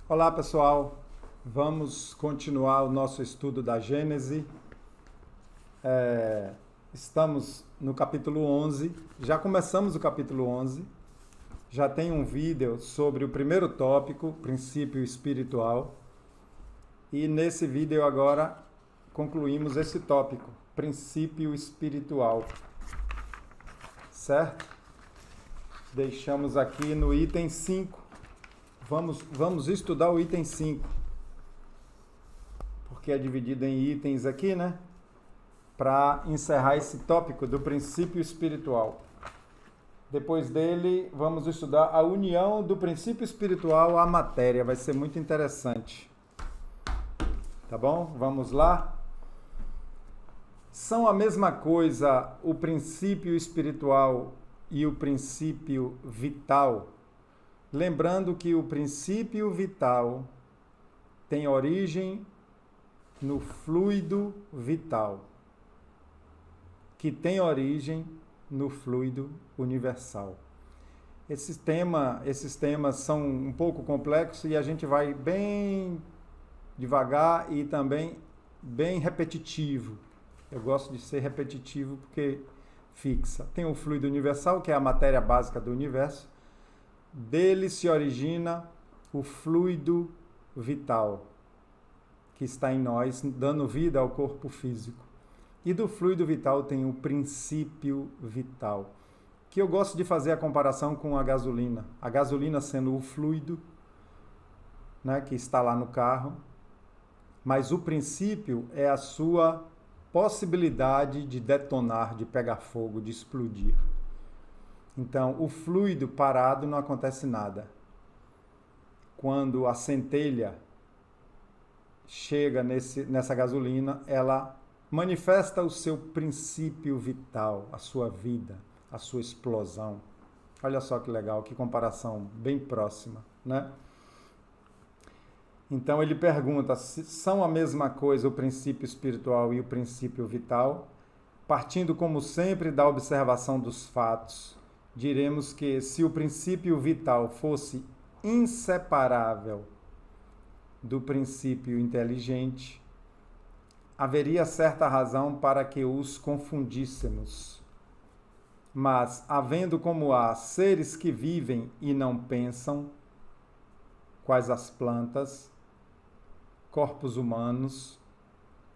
Olá, pessoal. Vamos continuar o nosso estudo da Gênese. Estamos no capítulo 11. Já começamos o capítulo 11. Já tem um vídeo sobre o primeiro tópico, princípio espiritual. E nesse vídeo agora concluímos esse tópico, princípio espiritual. Certo? Deixamos aqui no item 5. Vamos estudar o item 5, porque é dividido em itens aqui, né? Para encerrar esse tópico do princípio espiritual. Depois dele, vamos estudar a união do princípio espiritual à matéria. Vai ser muito interessante. Tá bom? Vamos lá? São a mesma coisa o princípio espiritual e o princípio vital? Lembrando que o princípio vital tem origem no fluido vital, que tem origem no fluido universal. Esses temas são um pouco complexos e a gente vai bem devagar e também bem repetitivo. Eu gosto de ser repetitivo porque fixa. Tem o fluido universal, que é a matéria básica do universo. Dele se origina o fluido vital, que está em nós, dando vida ao corpo físico. E do fluido vital tem o princípio vital, que eu gosto de fazer a comparação com a gasolina. A gasolina sendo o fluido, né, que está lá no carro, mas o princípio é a sua possibilidade de detonar, de pegar fogo, de explodir. Então, o fluido parado não acontece nada. Quando a centelha chega nessa gasolina, ela manifesta o seu princípio vital, a sua vida, a sua explosão. Olha só que legal, que comparação bem próxima, né? Então ele pergunta se são a mesma coisa o princípio espiritual e o princípio vital. Partindo, como sempre, da observação dos fatos, diremos que se o princípio vital fosse inseparável do princípio inteligente, haveria certa razão para que os confundíssemos. Mas, havendo como há seres que vivem e não pensam, quais as plantas, corpos humanos,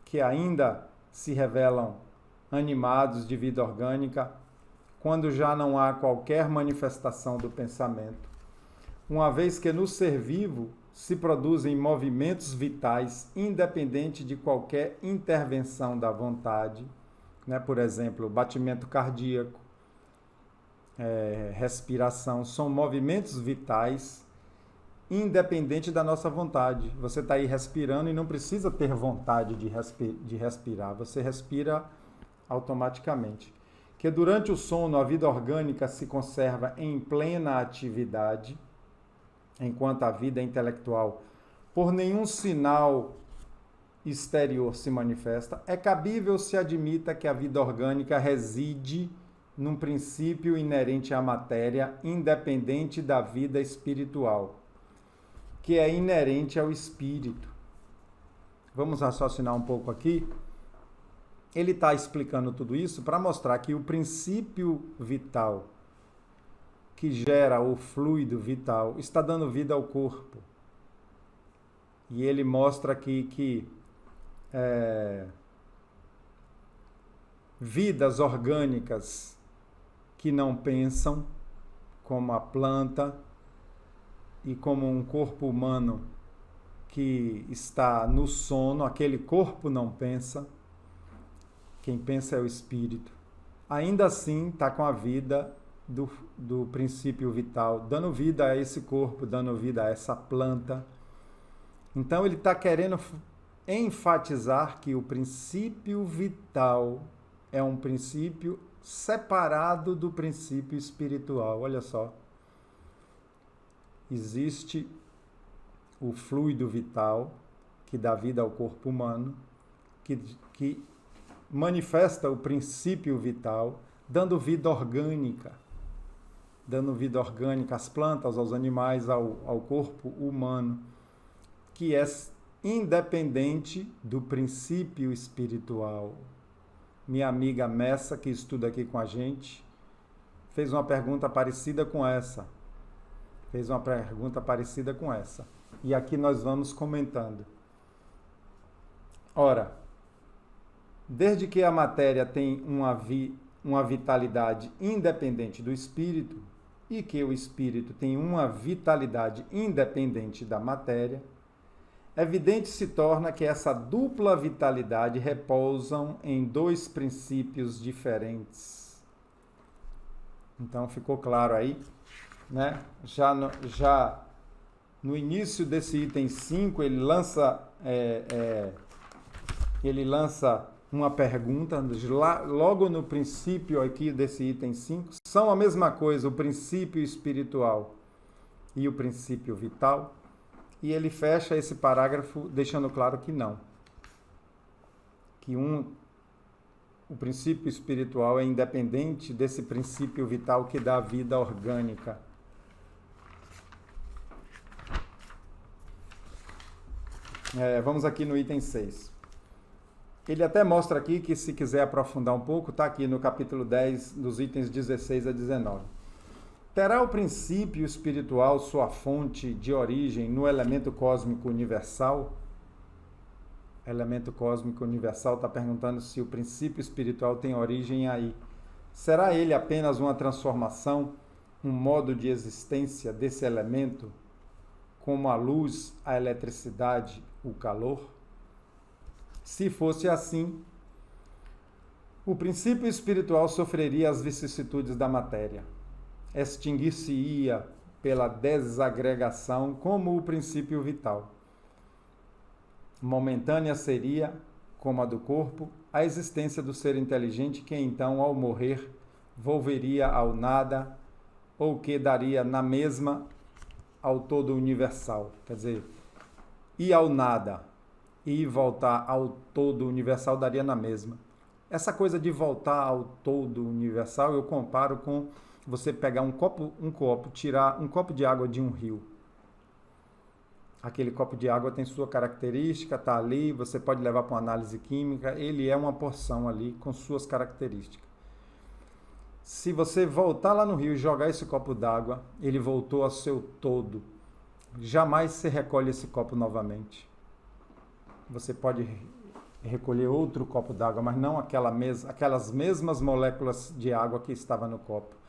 que ainda se revelam animados de vida orgânica, quando já não há qualquer manifestação do pensamento, uma vez que no ser vivo se produzem movimentos vitais independente de qualquer intervenção da vontade, né? Por exemplo, batimento cardíaco, respiração, são movimentos vitais independente da nossa vontade. Você está aí respirando e não precisa ter vontade de respirar, você respira automaticamente. Que durante o sono a vida orgânica se conserva em plena atividade, enquanto a vida intelectual, por nenhum sinal exterior se manifesta, é cabível se admita que a vida orgânica reside num princípio inerente à matéria, independente da vida espiritual, que é inerente ao espírito. Vamos raciocinar um pouco aqui. Ele está explicando tudo isso para mostrar que o princípio vital que gera o fluido vital está dando vida ao corpo. E ele mostra aqui que vidas orgânicas que não pensam, como a planta e como um corpo humano que está no sono, aquele corpo não pensa. Quem pensa é o espírito. Ainda assim, está com a vida do princípio vital, dando vida a esse corpo, dando vida a essa planta. Então, ele está querendo enfatizar que o princípio vital é um princípio separado do princípio espiritual. Olha só. Existe o fluido vital, que dá vida ao corpo humano, que manifesta o princípio vital, dando vida orgânica às plantas, aos animais, ao corpo humano. que é independente do princípio espiritual. Minha amiga Messa, que estuda aqui com a gente, fez uma pergunta parecida com essa. E aqui nós vamos comentando. Ora, desde que a matéria tem uma vitalidade independente do espírito e que o espírito tem uma vitalidade independente da matéria, evidente se torna que essa dupla vitalidade repousam em dois princípios diferentes. Então ficou claro aí, né? Já no início desse item 5, ele lança uma pergunta, logo no princípio aqui desse item 5, são a mesma coisa o princípio espiritual e o princípio vital? E ele fecha esse parágrafo deixando claro que não. Que o princípio espiritual é independente desse princípio vital que dá vida orgânica. Vamos aqui no item 6. Ele até mostra aqui que, se quiser aprofundar um pouco, está aqui no capítulo 10, dos itens 16 a 19. Terá o princípio espiritual sua fonte de origem no elemento cósmico universal? Elemento cósmico universal está perguntando se o princípio espiritual tem origem aí. Será ele apenas uma transformação, um modo de existência desse elemento, como a luz, a eletricidade, o calor? Se fosse assim, o princípio espiritual sofreria as vicissitudes da matéria. Extinguir-se-ia pela desagregação como o princípio vital. Momentânea seria, como a do corpo, a existência do ser inteligente que então, ao morrer, volveria ao nada ou que daria na mesma ao todo universal. Quer dizer, ir ao nada e voltar ao todo universal daria na mesma. Essa coisa de voltar ao todo universal eu comparo com você pegar tirar um copo de água de um rio. Aquele copo de água tem sua característica, está ali, você pode levar para uma análise química, ele é uma porção ali com suas características. Se você voltar lá no rio e jogar esse copo d'água, ele voltou ao seu todo. Jamais se recolhe esse copo novamente. Você pode recolher outro copo d'água, mas não aquelas mesmas moléculas de água que estava no copo.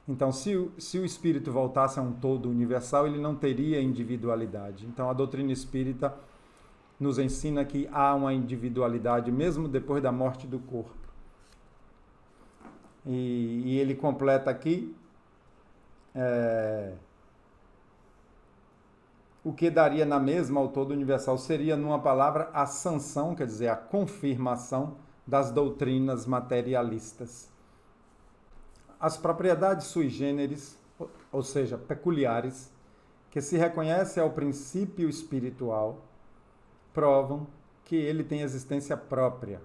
Então, se o espírito voltasse a um todo universal, ele não teria individualidade. Então, a doutrina espírita nos ensina que há uma individualidade mesmo depois da morte do corpo. E ele completa aqui, o que daria na mesma ao todo universal seria, numa palavra, a sanção, quer dizer, a confirmação das doutrinas materialistas. As propriedades sui generis, ou seja, peculiares, que se reconhece ao princípio espiritual, provam que ele tem existência própria,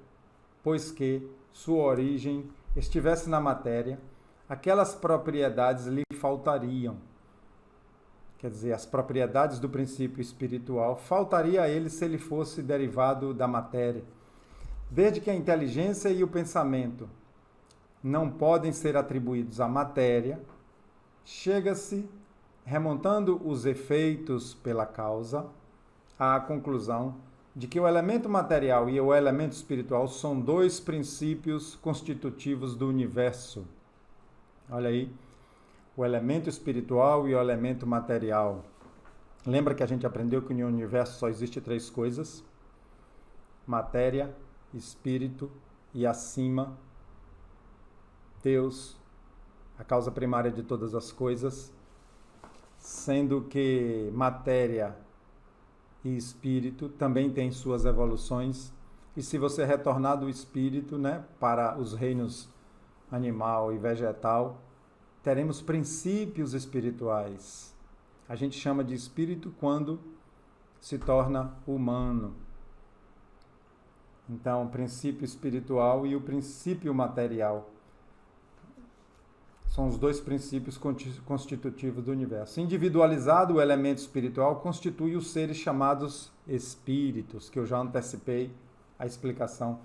pois que sua origem estivesse na matéria, aquelas propriedades lhe faltariam. Quer dizer, as propriedades do princípio espiritual faltaria a ele se ele fosse derivado da matéria. Desde que a inteligência e o pensamento não podem ser atribuídos à matéria, chega-se, remontando os efeitos pela causa, à conclusão de que o elemento material e o elemento espiritual são dois princípios constitutivos do universo. Olha aí, o elemento espiritual e o elemento material. Lembra que a gente aprendeu que no universo só existe três coisas? Matéria, espírito e acima Deus, a causa primária de todas as coisas, sendo que matéria e espírito também têm suas evoluções. E se você retornar do espírito, né, para os reinos animal e vegetal, teremos princípios espirituais. A gente chama de espírito quando se torna humano. Então, o princípio espiritual e o princípio material. São os dois princípios constitutivos do universo. Individualizado, o elemento espiritual constitui os seres chamados espíritos, que eu já antecipei a explicação.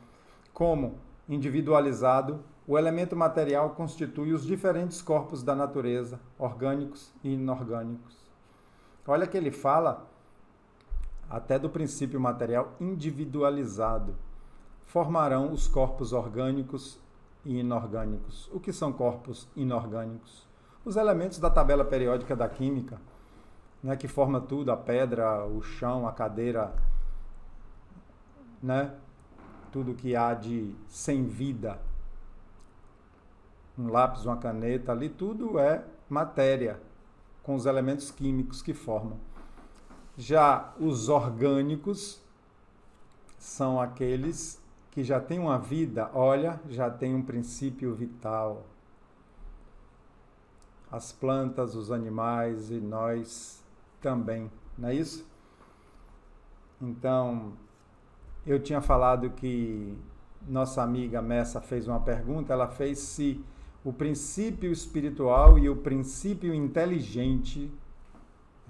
Como individualizado, o elemento material constitui os diferentes corpos da natureza, orgânicos e inorgânicos. Olha que ele fala até do princípio material individualizado. Formarão os corpos orgânicos e inorgânicos. O que são corpos inorgânicos? Os elementos da tabela periódica da química, né, que forma tudo, a pedra, o chão, a cadeira, né, tudo que há de sem vida. Um lápis, uma caneta, ali tudo é matéria, com os elementos químicos que formam. Já os orgânicos são aqueles que já têm uma vida, olha, já tem um princípio vital. As plantas, os animais e nós também, não é isso? Então, eu tinha falado que nossa amiga Messa fez uma pergunta, ela fez se o princípio espiritual e o princípio inteligente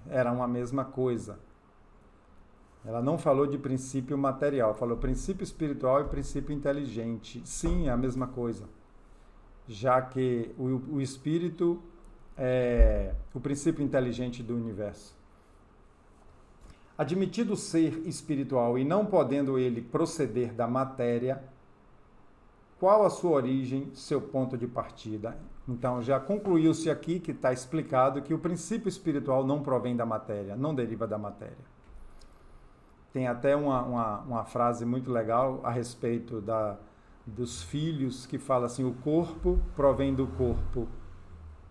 eram a mesma coisa. Ela não falou de princípio material, falou princípio espiritual e princípio inteligente. Sim, é a mesma coisa. Já que o espírito é o princípio inteligente do universo. Admitido o ser espiritual e não podendo ele proceder da matéria, qual a sua origem, seu ponto de partida? Então, já concluiu-se aqui que está explicado que o princípio espiritual não provém da matéria, não deriva da matéria. Tem até uma frase muito legal a respeito dos filhos, que fala assim, o corpo provém do corpo,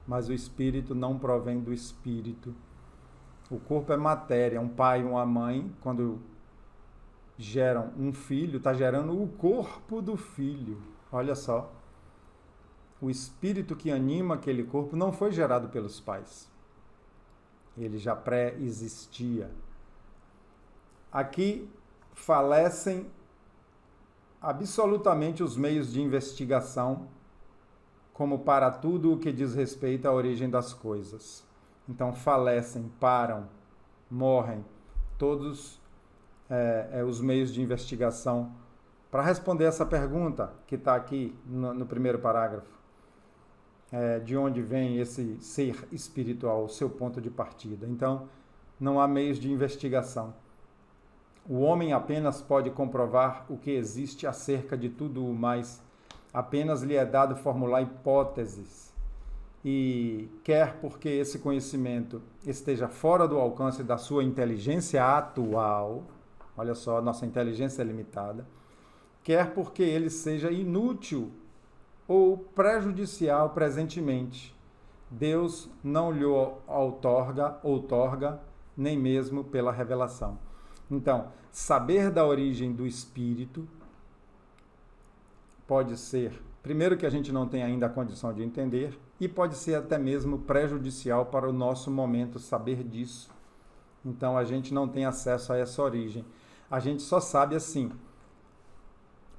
mas o espírito não provém do espírito. O corpo é matéria, um pai e uma mãe, quando geram um filho, está gerando o corpo do filho. Olha só, o espírito que anima aquele corpo não foi gerado pelos pais. Ele já pré-existia. Aqui falecem absolutamente os meios de investigação, como para tudo o que diz respeito à origem das coisas. Então, falecem, param, morrem, todos os meios de investigação. Para responder essa pergunta, que está aqui no primeiro parágrafo, de onde vem esse ser espiritual, o seu ponto de partida. Então, não há meios de investigação. O homem apenas pode comprovar o que existe acerca de tudo o mais. Apenas lhe é dado formular hipóteses. E quer porque esse conhecimento esteja fora do alcance da sua inteligência atual, olha só, nossa inteligência é limitada, quer porque ele seja inútil ou prejudicial presentemente. Deus não lhe outorga, nem mesmo pela revelação. Então, saber da origem do espírito pode ser, primeiro, que a gente não tem ainda a condição de entender, e pode ser até mesmo prejudicial para o nosso momento saber disso. Então, a gente não tem acesso a essa origem. A gente só sabe assim,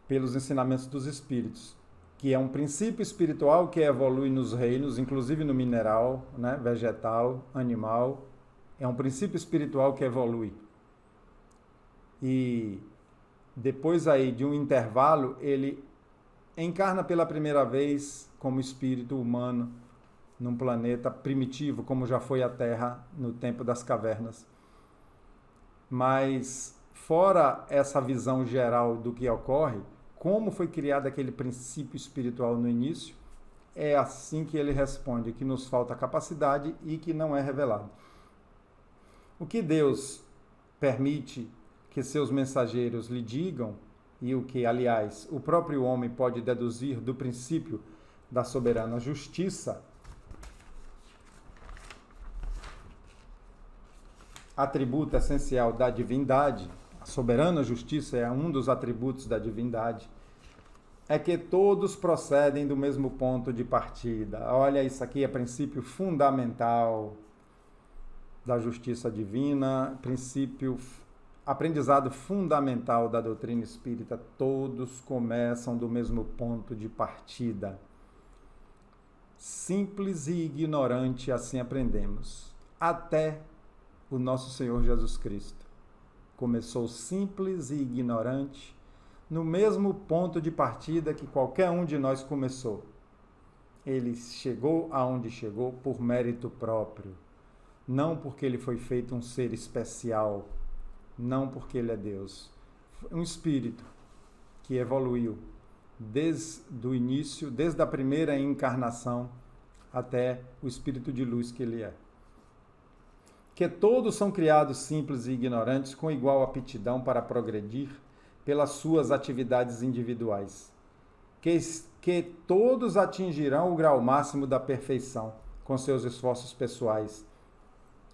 pelos ensinamentos dos espíritos, que é um princípio espiritual que evolui nos reinos, inclusive no mineral, né, vegetal, animal. É um princípio espiritual que evolui. E depois aí de um intervalo, ele encarna pela primeira vez como espírito humano num planeta primitivo, como já foi a Terra no tempo das cavernas. Mas, fora essa visão geral do que ocorre, como foi criado aquele princípio espiritual no início, é assim que ele responde, que nos falta capacidade e que não é revelado. O que Deus permite que seus mensageiros lhe digam, e o que, aliás, o próprio homem pode deduzir do princípio da soberana justiça, atributo essencial da divindade, a soberana justiça é um dos atributos da divindade, é que todos procedem do mesmo ponto de partida. Olha, isso aqui é princípio fundamental da justiça divina, aprendizado fundamental da doutrina espírita. Todos começam do mesmo ponto de partida. simples e ignorante, assim aprendemos. Até o nosso Senhor Jesus Cristo começou simples e ignorante, no mesmo ponto de partida que qualquer um de nós começou. Ele chegou aonde chegou por mérito próprio, não porque ele foi feito um ser especial, não porque ele é Deus. Um espírito que evoluiu desde o início, desde a primeira encarnação até o espírito de luz que ele é. Que todos são criados simples e ignorantes com igual aptidão para progredir pelas suas atividades individuais. Que todos atingirão o grau máximo da perfeição com seus esforços pessoais.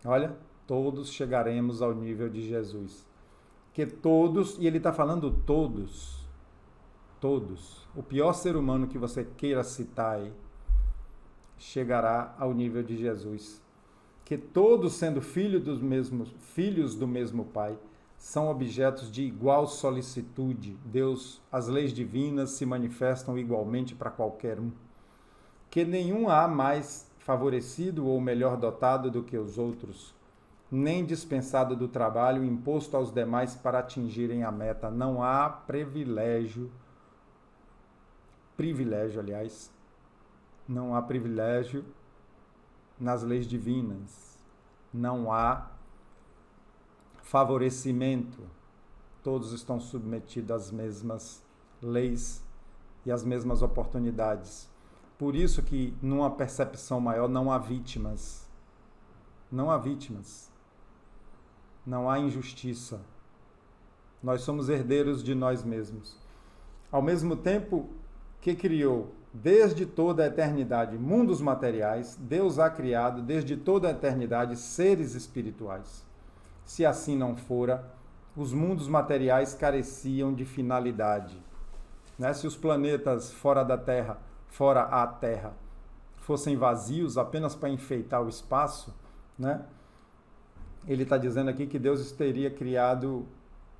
Olha, todos chegaremos ao nível de Jesus. Que todos, e ele está falando todos, o pior ser humano que você queira citar aí, chegará ao nível de Jesus. Que todos, sendo filhos do mesmo Pai, são objetos de igual solicitude. Deus, as leis divinas se manifestam igualmente para qualquer um. Que nenhum há mais favorecido ou melhor dotado do que os outros, nem dispensado do trabalho imposto aos demais para atingirem a meta. Não há privilégio, não há privilégio nas leis divinas. Não há favorecimento. Todos estão submetidos às mesmas leis e às mesmas oportunidades. Por isso que, numa percepção maior, não há vítimas. Não há vítimas. Não há injustiça. Nós somos herdeiros de nós mesmos. Ao mesmo tempo que criou desde toda a eternidade mundos materiais, Deus há criado desde toda a eternidade seres espirituais. Se assim não fora, os mundos materiais careciam de finalidade. Né? Se os planetas fora a Terra, fossem vazios apenas para enfeitar o espaço, né? Ele está dizendo aqui que Deus teria criado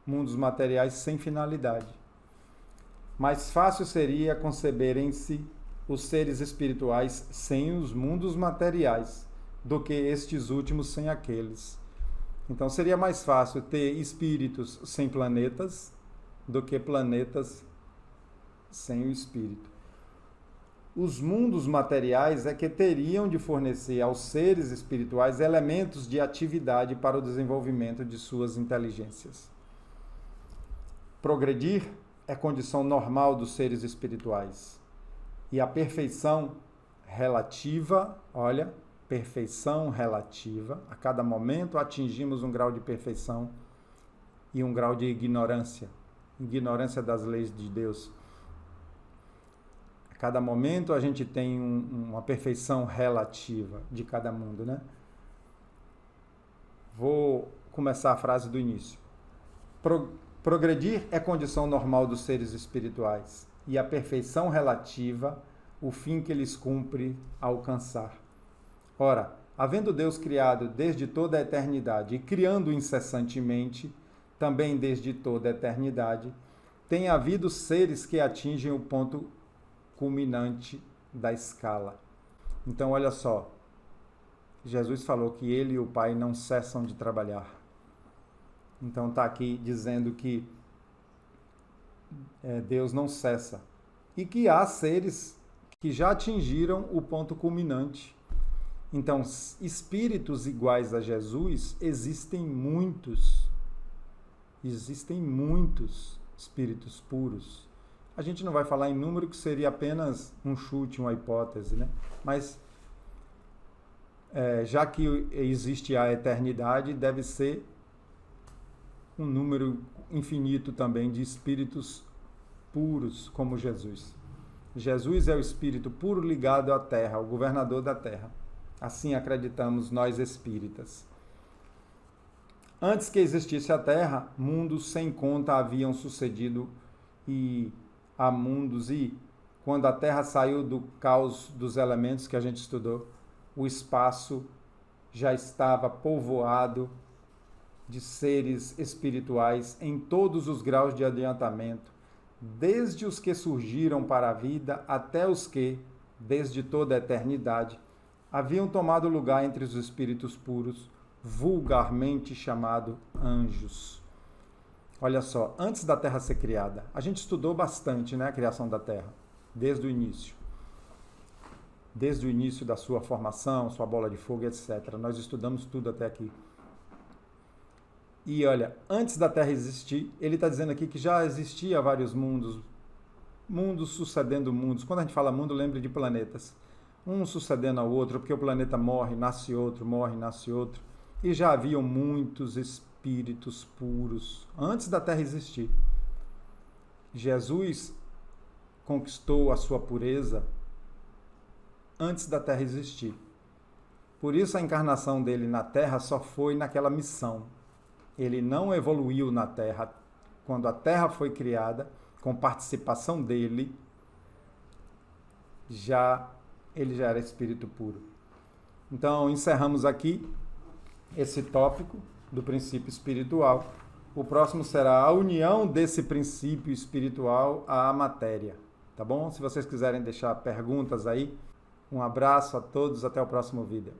mundos materiais sem finalidade. Mais fácil seria conceberem-se os seres espirituais sem os mundos materiais do que estes últimos sem aqueles. Então seria mais fácil ter espíritos sem planetas do que planetas sem o espírito. Os mundos materiais é que teriam de fornecer aos seres espirituais elementos de atividade para o desenvolvimento de suas inteligências. Progredir é condição normal dos seres espirituais. E a perfeição relativa, olha, perfeição relativa, a cada momento atingimos um grau de perfeição e um grau de ignorância das leis de Deus. A cada momento a gente tem uma perfeição relativa de cada mundo, né? Vou começar a frase do início. Progredir é condição normal dos seres espirituais e a perfeição relativa, o fim que lhes cumpre alcançar. Ora, havendo Deus criado desde toda a eternidade e criando incessantemente, também desde toda a eternidade, tem havido seres que atingem o ponto culminante da escala. Então, olha só, Jesus falou que ele e o Pai não cessam de trabalhar. Então está aqui dizendo que Deus não cessa. E que há seres que já atingiram o ponto culminante. Então, espíritos iguais a Jesus, existem muitos espíritos puros. A gente não vai falar em número, que seria apenas um chute, uma hipótese, né? Mas, já que existe a eternidade, deve ser um número infinito também de espíritos puros como Jesus. Jesus é o espírito puro ligado à terra, o governador da terra. Assim acreditamos nós espíritas. Antes que existisse a terra, mundos sem conta haviam sucedido e há mundos, e quando a terra saiu do caos dos elementos que a gente estudou, o espaço já estava povoado de seres espirituais em todos os graus de adiantamento, desde os que surgiram para a vida até os que, desde toda a eternidade, haviam tomado lugar entre os espíritos puros, vulgarmente chamado anjos. Olha só, antes da Terra ser criada, a gente estudou bastante, né, a criação da Terra, desde o início. Desde o início da sua formação, sua bola de fogo, etc. Nós estudamos tudo até aqui. E olha, antes da Terra existir, ele está dizendo aqui que já existia vários mundos, mundos sucedendo mundos. Quando a gente fala mundo, lembre de planetas. Um sucedendo ao outro, porque o planeta morre, nasce outro, morre, nasce outro. E já haviam muitos espíritos puros antes da Terra existir. Jesus conquistou a sua pureza antes da Terra existir. Por isso a encarnação dele na Terra só foi naquela missão. Ele não evoluiu na Terra. Quando a Terra foi criada, com participação dele, ele já era espírito puro. Então, encerramos aqui esse tópico do princípio espiritual. O próximo será a união desse princípio espiritual à matéria. Tá bom? Se vocês quiserem deixar perguntas aí, um abraço a todos, até o próximo vídeo.